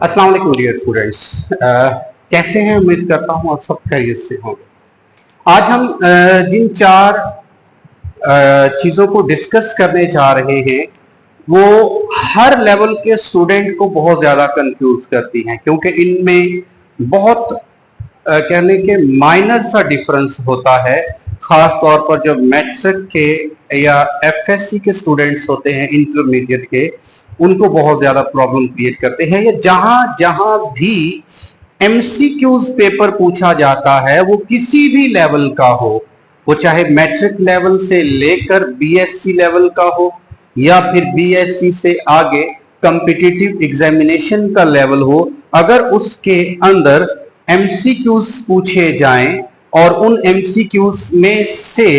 अस्सलाम वालेकुम dear students. कैसे हैं? उम्मीद करता हूँ आप सब खैरियत से होंगे। आज हम जिन चार चीज़ों को डिस्कस करने जा रहे हैं वो हर लेवल के स्टूडेंट को बहुत ज़्यादा कंफ्यूज करती हैं, क्योंकि इनमें बहुत कहने के माइनर सा डिफरेंस होता है। खास तौर पर जब मैट्रिक के या एफएससी के स्टूडेंट्स होते हैं, इंटरमीडिएट के, उनको बहुत ज्यादा प्रॉब्लम क्रिएट करते हैं। या जहां जहां भी एमसीक्यूज पेपर पूछा जाता है वो किसी भी लेवल का हो, वो चाहे मैट्रिक लेवल से लेकर बीएससी लेवल का हो या फिर बीएससी से आगे कॉम्पिटिटिव एग्जामिनेशन का लेवल हो, अगर उसके अंदर एमसीक्यूज पूछे जाएं और उन एमसीक्यूज में से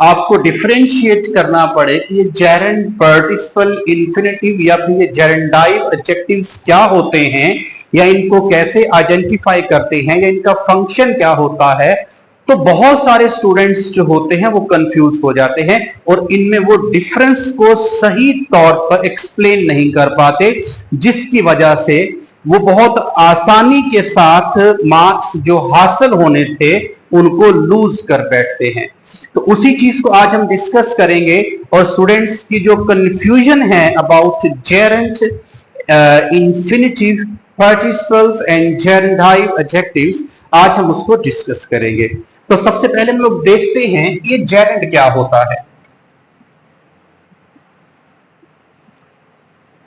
आपको डिफरेंशिएट करना पड़े कि ये जेरेंड पार्टिसिपल इंफिनिटिव या फिर ये जेरेंडाइव एडजेक्टिव्स क्या होते हैं या इनको कैसे आइडेंटिफाई करते हैं या इनका फंक्शन क्या होता है, तो बहुत सारे स्टूडेंट्स जो होते हैं वो कंफ्यूज हो जाते हैं और इनमें वो डिफरेंस को सही तौर पर एक्सप्लेन नहीं कर पाते, जिसकी वजह से वो बहुत आसानी के साथ मार्क्स जो हासिल होने थे उनको लूज कर बैठते हैं। तो उसी चीज को आज हम डिस्कस करेंगे और स्टूडेंट्स की जो कंफ्यूजन है about gerund infinitive participles and gerundive adjectives, आज हम उसको डिस्कस करेंगे। तो सबसे पहले हम लोग देखते हैं ये जेरेंट क्या होता है।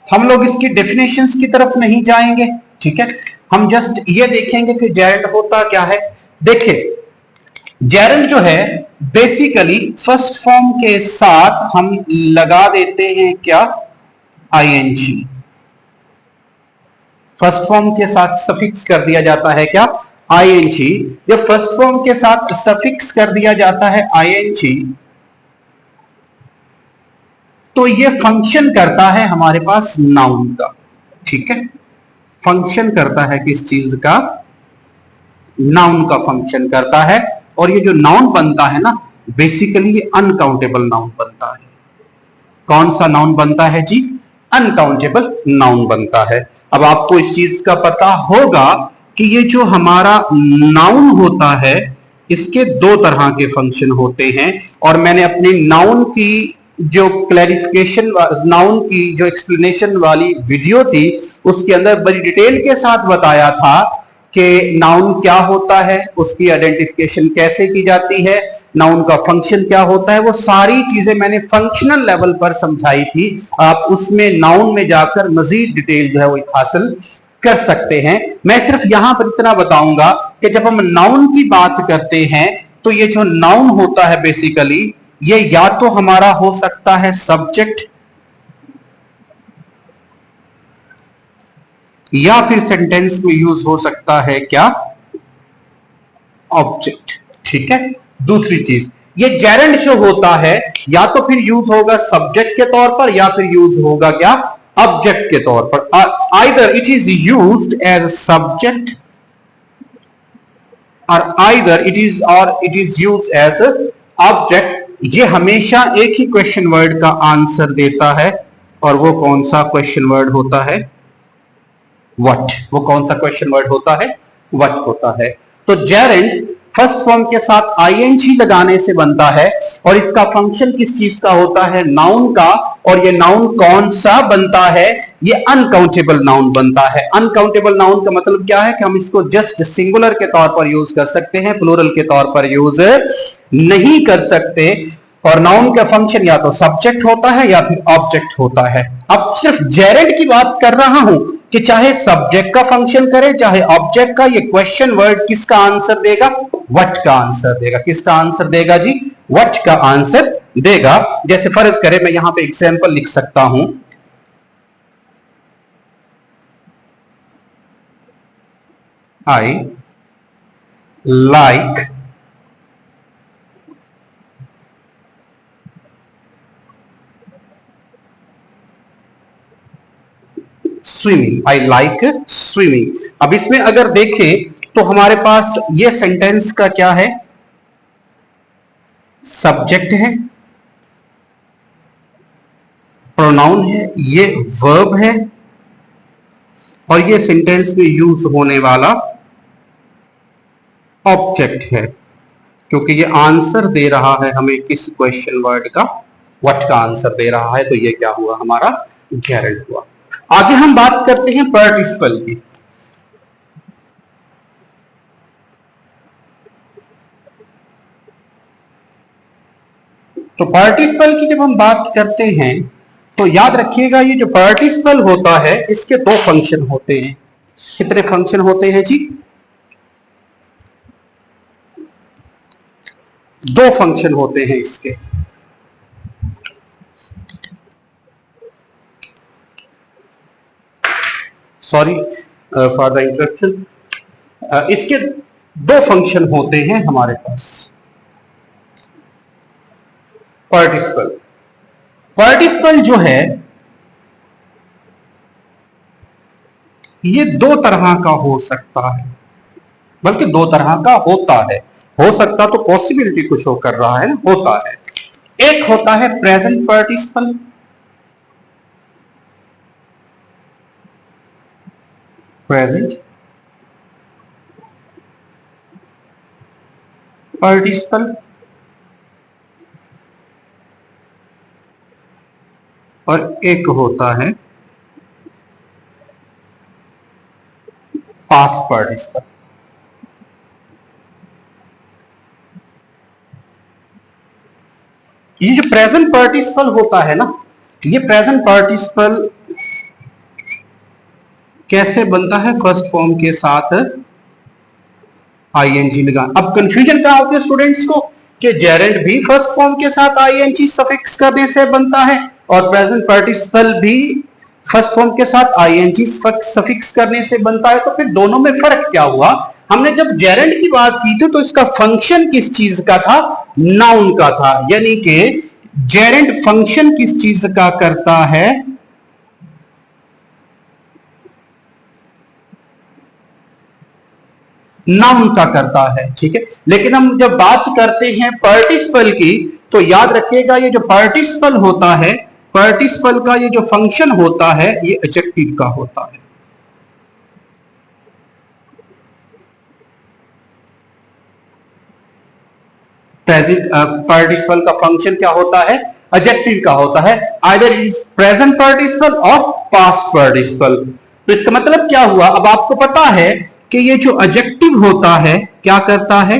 हम लोग इसकी डेफिनेशंस की तरफ नहीं जाएंगे, ठीक है, हम जस्ट ये देखेंगे कि जेरेंट होता क्या है। देखिए, जेरेंट जो है बेसिकली फर्स्ट फॉर्म के साथ हम लगा देते हैं क्या, आईएनजी। फर्स्ट फॉर्म के साथ सफिक्स कर दिया जाता है क्या, आईएनजी। जब फर्स्ट फॉर्म के साथ सफिक्स कर दिया जाता है आईएनजी, तो ये फंक्शन करता है हमारे पास नाउन का, ठीक है, फंक्शन करता है किस चीज का, नाउन का फंक्शन करता है। और ये जो नाउन बनता है ना, बेसिकली ये अनकाउंटेबल नाउन बनता है। कौन सा नाउन बनता है जी? अनकाउंटेबल नाउन बनता है। अब आपको इस चीज का पता होगा कि ये जो हमारा नाउन होता है इसके दो तरह के फंक्शन होते हैं, और मैंने अपनी नाउन की जो क्लैरिफिकेशन, नाउन की जो एक्सप्लेनेशन वाली वीडियो थी उसके अंदर बड़ी डिटेल के साथ बताया था कि नाउन क्या होता है, उसकी आइडेंटिफिकेशन कैसे की जाती है, नाउन का फंक्शन क्या होता है, वो सारी चीजें मैंने फंक्शनल लेवल पर समझाई थी। आप उसमें नाउन में जाकर मजीद डिटेल जो है वो हासिल कर सकते हैं। मैं सिर्फ यहां पर इतना बताऊंगा कि जब हम नाउन की बात करते हैं तो ये जो नाउन होता है बेसिकली ये या तो हमारा हो सकता है सब्जेक्ट या फिर सेंटेंस में यूज हो सकता है क्या, ऑब्जेक्ट, ठीक है। दूसरी चीज, ये जेरेंट जो होता है या तो फिर यूज होगा सब्जेक्ट के तौर पर या फिर यूज होगा क्या, ऑब्जेक्ट के तौर पर। Either it is used as subject और either it is used as object. ये हमेशा एक ही क्वेश्चन वर्ड का आंसर देता है, और वो कौन सा क्वेश्चन वर्ड होता है, व्हाट। वो कौन सा क्वेश्चन वर्ड होता है, व्हाट होता है। तो जेरेंट फर्स्ट फॉर्म के साथ आईएनजी लगाने से बनता है, और इसका फंक्शन किस चीज का होता है, नाउन का। और ये नाउन कौन सा बनता है, ये अनकाउंटेबल नाउन बनता है। अनकाउंटेबल नाउन का मतलब क्या है कि हम इसको जस्ट सिंगुलर के तौर पर यूज कर सकते हैं, प्लूरल के तौर पर यूज नहीं कर सकते। और नाउन का फंक्शन या तो सब्जेक्ट होता है या फिर ऑब्जेक्ट होता है। अब सिर्फ जेरेंट की बात कर रहा हूं कि चाहे सब्जेक्ट का फंक्शन करे चाहे ऑब्जेक्ट का, ये क्वेश्चन वर्ड किसका आंसर देगा, व्हाट का आंसर देगा। किसका आंसर देगा जी, व्हाट का आंसर देगा। जैसे फर्ज करें मैं यहां पे एग्जांपल लिख सकता हूं, I like swimming, I like swimming. अब इसमें अगर देखें तो हमारे पास ये सेंटेंस का क्या है, सब्जेक्ट है, प्रोनाउन है, ये वर्ब है, और ये सेंटेंस में यूज होने वाला ऑब्जेक्ट है, क्योंकि ये आंसर दे रहा है हमें किस क्वेश्चन वर्ड का, व्हाट का आंसर दे रहा है, तो ये क्या हुआ, हमारा जेरेंट हुआ। आगे हम बात करते हैं पार्टिसिपल की। तो पार्टिसिपल की जब हम बात करते हैं तो याद रखिएगा, ये जो पार्टिसिपल होता है इसके दो फंक्शन होते हैं। कितने फंक्शन होते हैं जी? दो फंक्शन होते हैं इसके। Sorry for the interruption. इसके दो फंक्शन होते हैं हमारे पास। पार्टिसिपल जो है ये दो तरह का हो सकता है, बल्कि दो तरह का होता है। हो सकता तो पॉसिबिलिटी को शो कर रहा है ना, होता है। एक होता है प्रेजेंट पार्टिसिपल, प्रेजेंट पार्टिसिपल, और एक होता है पास्ट पार्टिसिपल। ये जो प्रेजेंट पार्टिसिपल होता है ना, ये प्रेजेंट पार्टिसिपल कैसे बनता है? फर्स्ट फॉर्म के साथ आईएनजी लगा। अब कंफ्यूजन क्या होती है स्टूडेंट्स को कि जेरेंट भी फर्स्ट फॉर्म के साथ आईएनजी सफिक्स करने से बनता है और प्रेजेंट पार्टिसिपल भी फर्स्ट फॉर्म के साथ आईएनजी सफिक्स करने से बनता है। तो फिर दोनों में फर्क क्या हुआ? हमने जब जेरेंट की बात की थी तो इसका फंक्शन किस चीज का था? नाउन का था। यानी कि जेरेंट फंक्शन किस चीज का करता है? नाउन का करता है, ठीक है। लेकिन हम जब बात करते हैं पार्टिसिपल की तो याद रखिएगा, ये जो पार्टिसिपल होता है, पार्टिसिपल का ये जो फंक्शन होता है ये एडजेक्टिव का होता है। पार्टिसिपल का फंक्शन क्या होता है? एडजेक्टिव का होता है। आइदर इज प्रेजेंट पार्टिसिपल और पास्ट पार्टिसिपल। तो इसका मतलब क्या हुआ? अब आपको पता है कि ये जो एडजेक्टिव होता है क्या करता है?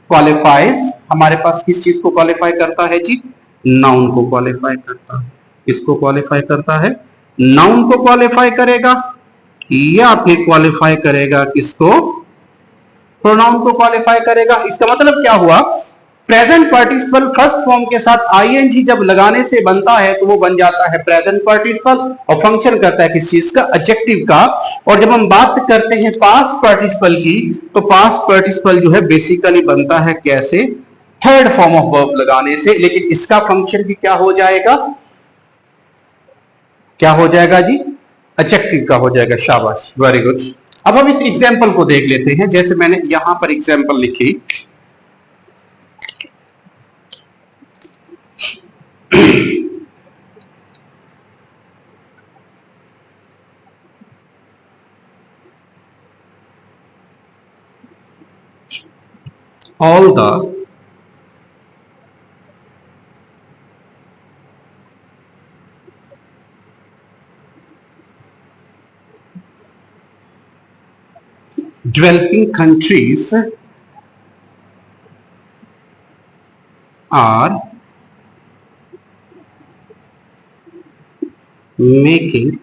क्वालिफाइज। हमारे पास किस चीज को क्वालिफाई करता है जी? नाउन को क्वालिफाई करता है। किसको क्वालिफाई करता है? नाउन को क्वालिफाई करेगा या फिर क्वालिफाई करेगा किसको? प्रोनाउन को क्वालिफाई करेगा। इसका मतलब क्या हुआ? प्रेजेंट पार्टिसिपल फर्स्ट फॉर्म के साथ आईएनजी जब लगाने से बनता है तो वो बन जाता है प्रेजेंट पार्टिसिपल और फंक्शन करता है किस चीज का? एडजेक्टिव का। और जब हम बात करते हैं पास्ट पार्टिसिपल की तो पास्ट पार्टिसिपल जो है बेसिकली बनता है कैसे? थर्ड फॉर्म ऑफ वर्ब लगाने से। लेकिन इसका फंक्शन भी क्या हो जाएगा? क्या हो जाएगा जी? एडजेक्टिव का हो जाएगा। शाबाश, वेरी गुड। अब हम इस एग्जाम्पल को देख लेते हैं। जैसे मैंने यहां पर एग्जाम्पल लिखी, all the developing countries are making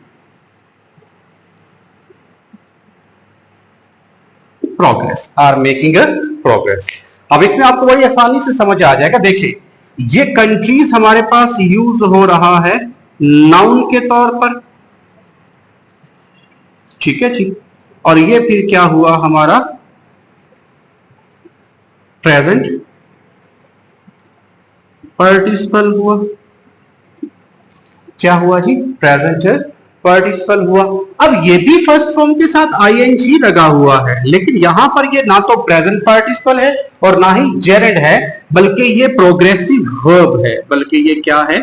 progress, are making a progress. अब इसमें आपको बड़ी आसानी से समझ आ जाएगा। देखिए, ये कंट्रीज हमारे पास यूज हो रहा है नाउन के तौर पर, ठीक है जी। और ये फिर क्या हुआ? हमारा प्रेजेंट पार्टिसिपल हुआ। क्या हुआ जी? प्रेजेंट पार्टिसिपल हुआ। अब ये भी फर्स्ट फॉर्म के साथ आईएनजी लगा हुआ है, लेकिन यहां पर ये ना तो प्रेजेंट पार्टिसिपल है और ना ही जेरेंट है, बल्कि ये प्रोग्रेसिव वर्ब है। बल्कि ये क्या है?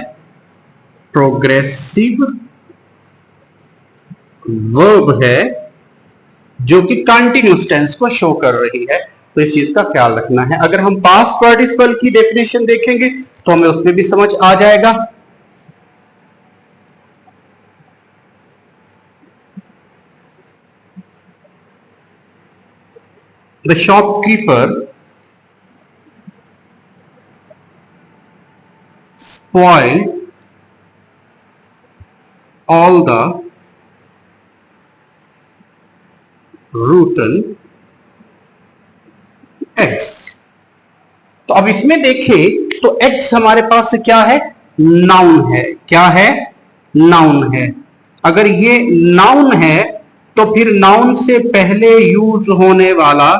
प्रोग्रेसिव वर्ब है जो कि कंटिन्यूअस टेंस को शो कर रही है, तो इस चीज का ख्याल रखना है। अगर हम पास्ट पार्टिसिपल की डेफिनेशन देखेंगे तो हमें उसमें भी समझ आ जाएगा। The shopkeeper spoiled all the rotten eggs। तो अब इसमें देखें तो eggs हमारे पास से क्या है, नाउन है। क्या है, नाउन है। अगर ये नाउन है तो फिर नाउन से पहले यूज होने वाला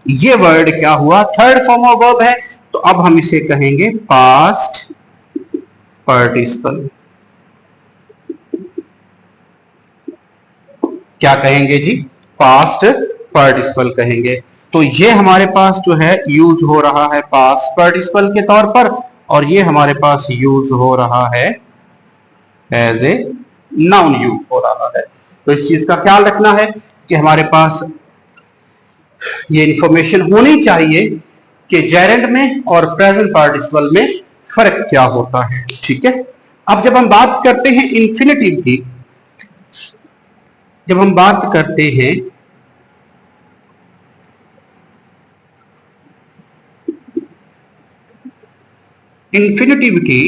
ये वर्ड क्या हुआ, थर्ड फॉर्म ऑफ वर्ब है। तो अब हम इसे कहेंगे पास्ट पार्टिसिपल। क्या कहेंगे जी, पास्ट पार्टिसिपल कहेंगे। तो ये हमारे पास जो है यूज हो रहा है पास्ट पार्टिसिपल के तौर पर, और ये हमारे पास यूज हो रहा है एज ए नाउन यूज हो रहा है। तो इस चीज का ख्याल रखना है कि हमारे पास ये इंफॉर्मेशन होनी चाहिए कि जेरेंड में और प्रेजेंट पार्टिसिपल में फर्क क्या होता है। ठीक है, अब जब हम बात करते हैं इंफिनिटिव की, जब हम बात करते हैं इंफिनिटिव की,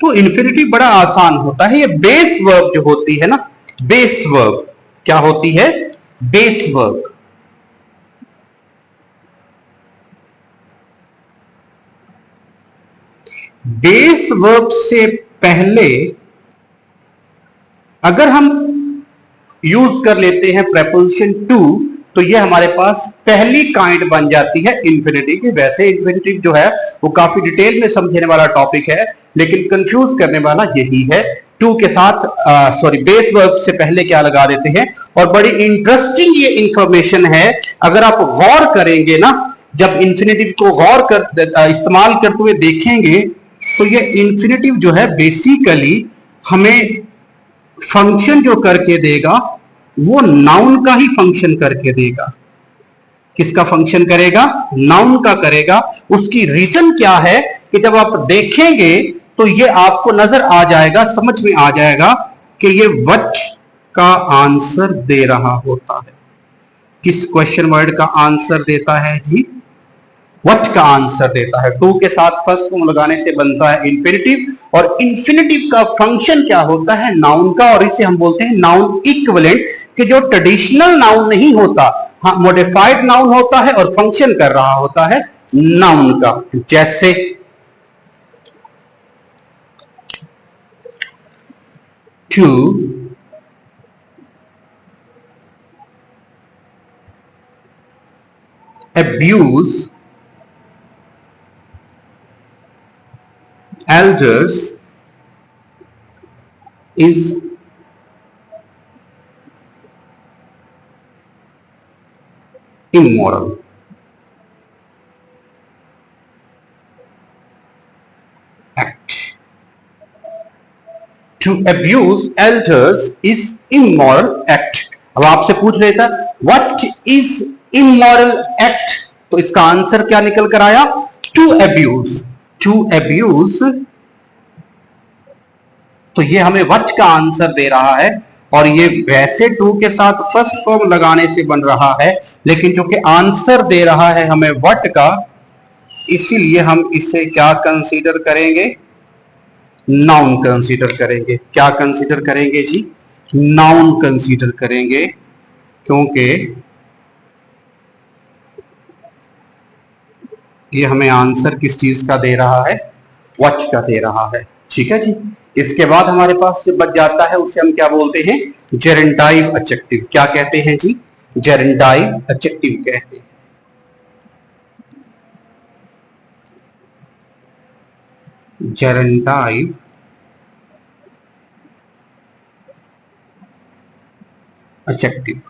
तो इंफिनिटिव बड़ा आसान होता है। ये बेस वर्ब जो होती है ना, बेस वर्ब क्या होती है, बेस वर्ब। बेस वर्ब से पहले अगर हम यूज कर लेते हैं प्रेपोजिशन टू, तो ये हमारे पास पहली काइंड बन जाती है इंफिनिटिव की। वैसे इंफिनिटिव जो है वो काफी डिटेल में समझने वाला टॉपिक है, लेकिन कंफ्यूज करने वाला यही है। टू के साथ बेस वर्ब से पहले क्या लगा देते हैं। और बड़ी इंटरेस्टिंग ये इंफॉर्मेशन है, अगर आप गौर करेंगे ना, जब इंफिनिटिव को गौर कर इस्तेमाल करते हुए देखेंगे, तो ये इंफिनिटिव जो है बेसिकली हमें फंक्शन जो करके देगा वो नाउन का ही फंक्शन करके देगा। किसका फंक्शन करेगा, नाउन का करेगा। उसकी रीजन क्या है कि जब आप देखेंगे तो ये आपको नजर आ जाएगा, समझ में आ जाएगा कि ये व्हाट का आंसर दे रहा होता है। किस क्वेश्चन वर्ड का आंसर देता है जी, व्हाट का आंसर देता है। टू के साथ फर्स्ट फॉर्म लगाने से बनता है इंफिनिटिव, और इंफिनिटिव का फंक्शन क्या होता है, नाउन का। और इसे हम बोलते हैं नाउन इक्विवेलेंट, कि जो ट्रेडिशनल नाउन नहीं होता, हाँ मॉडिफाइड नाउन होता है और फंक्शन कर रहा होता है नाउन का। जैसे to abuse elders is immoral। act to abuse elders is immoral act। अब आपसे पूछ लेता व्हाट इज immoral act, तो इसका आंसर क्या निकल कर आया, टू abuse। टू abuse, तो ये हमें व्हाट का आंसर दे रहा है, और ये वैसे टू के साथ फर्स्ट फॉर्म लगाने से बन रहा है, लेकिन जो कि आंसर दे रहा है हमें व्हाट का, इसीलिए हम इसे क्या कंसीडर करेंगे, नाउन कंसीडर करेंगे। क्या कंसीडर करेंगे जी, नाउन कंसीडर करेंगे, क्योंकि ये हमें आंसर किस चीज का दे रहा है, व्हाट का दे रहा है। ठीक है जी। इसके बाद हमारे पास से बच जाता है, उसे हम क्या बोलते हैं, जेरेंडाइव एडजेक्टिव। क्या कहते हैं जी, जेरेंडाइव एडजेक्टिव कहते हैं। जेरेंडाइव एडजेक्टिव।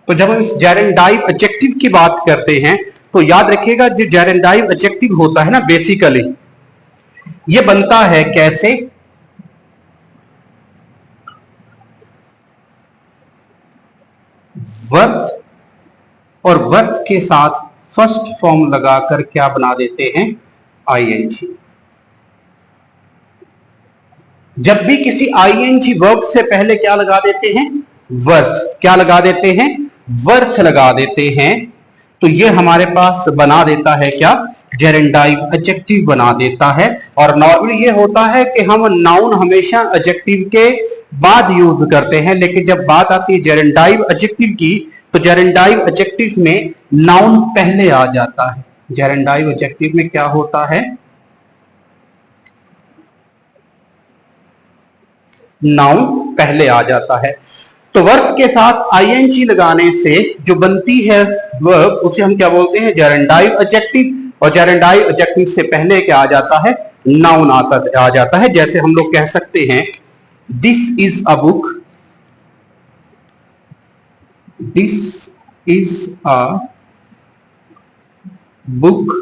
तो जब हम इस जेरेंडाइव एडजेक्टिव की बात करते हैं तो याद रखिएगा जो जेरेंडाइव एडजेक्टिव होता है ना, बेसिकली ये बनता है कैसे, वर्थ और वर्थ के साथ फर्स्ट फॉर्म लगाकर क्या बना देते हैं, आईएनजी। जब भी किसी आईएनजी वर्ब से पहले क्या लगा देते हैं, वर्थ, क्या लगा देते हैं, वर्थ लगा देते हैं, तो ये हमारे पास बना देता है क्या, जेरेंडाइव एडजेक्टिव बना देता है। और नॉर्मली ये होता है कि हम नाउन हमेशा एडजेक्टिव के बाद यूज करते हैं, लेकिन जब बात आती है जेरेंडाइव एडजेक्टिव की तो जेरेंडाइव एडजेक्टिव में नाउन पहले आ जाता है। जेरेंडाइव एडजेक्टिव में क्या होता है, नाउन पहले आ जाता है। तो वर्ब के साथ आईएनजी लगाने से जो बनती है वर्ब, उसे हम क्या बोलते हैं, जेरेंडाइव एडजेक्टिव। और जेरेंडाइव एडजेक्टिव से पहले क्या आ जाता है, नाउन आ जाता है। जैसे हम लोग कह सकते हैं this is a book, this is a book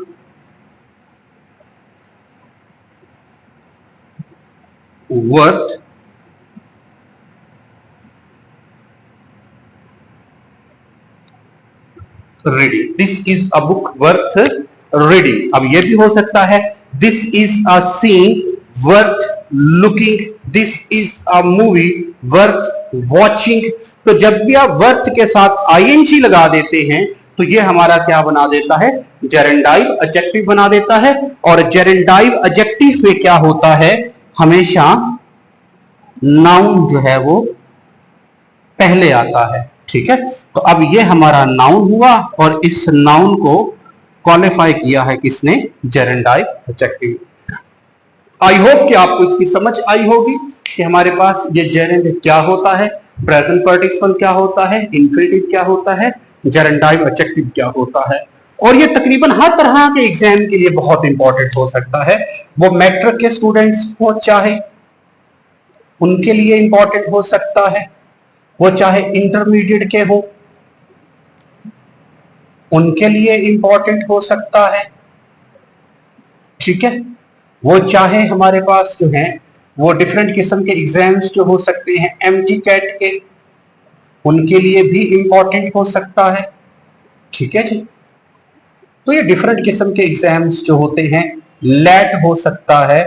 worth reading. This is a book worth reading. अब यह भी हो सकता है this is a scene worth looking, this is a movie worth watching. तो जब भी आप वर्थ के साथ आईएनजी लगा देते हैं तो यह हमारा क्या बना देता है, जेरेंडाइव एडजेक्टिव बना देता है। और जेरेंडाइव एडजेक्टिव में क्या होता है, हमेशा नाउन जो है वो पहले आता है। ठीक है, तो अब ये हमारा नाउन हुआ और इस नाउन को क्वालिफाई किया है किसने, जेरेंडाइव एडजेक्टिव। आई होप कि आपको इसकी समझ आई होगी कि हमारे पास ये जेरेंड क्या होता है, प्रेजेंट पार्टिसिपल क्या होता है, इंफिनिटिव क्या होता है, जेरेंडाइव एडजेक्टिव क्या होता है। और ये तकरीबन हर तरह के एग्जाम के लिए बहुत इंपॉर्टेंट हो सकता है, वो मैट्रिक के स्टूडेंट्स हो चाहे उनके लिए इंपॉर्टेंट हो सकता है, वो चाहे इंटरमीडिएट के हो उनके लिए इंपॉर्टेंट हो सकता है। ठीक है, वो चाहे हमारे पास जो है वो डिफरेंट किस्म के एग्जाम्स जो हो सकते हैं एमटी कैट के, उनके लिए भी इंपॉर्टेंट हो सकता है। ठीक है जी, तो ये डिफरेंट किस्म के एग्जाम्स जो होते हैं, लेट हो सकता है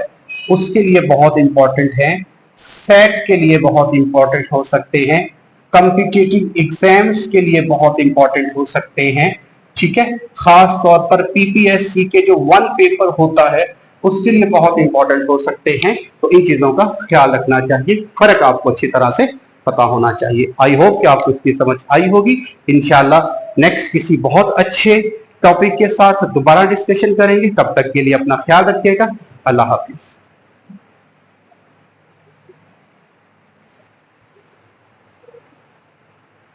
उसके लिए बहुत इंपॉर्टेंट है, सेट के लिए बहुत इंपॉर्टेंट हो सकते हैं, कॉम्पिटिटिव एग्जाम्स के लिए बहुत इंपॉर्टेंट हो सकते हैं। ठीक है, खास तौर पर पीपीएससी के जो वन पेपर होता है उसके लिए बहुत इंपॉर्टेंट हो सकते हैं। तो इन चीजों का ख्याल रखना चाहिए, फर्क आपको अच्छी तरह से पता होना चाहिए। आई होप कि आपको इसकी समझ आई होगी। इंशाल्लाह नेक्स्ट किसी बहुत अच्छे टॉपिक के साथ दोबारा डिस्कशन करेंगे। तब तक के लिए अपना ख्याल रखिएगा। अल्लाह हाफिज।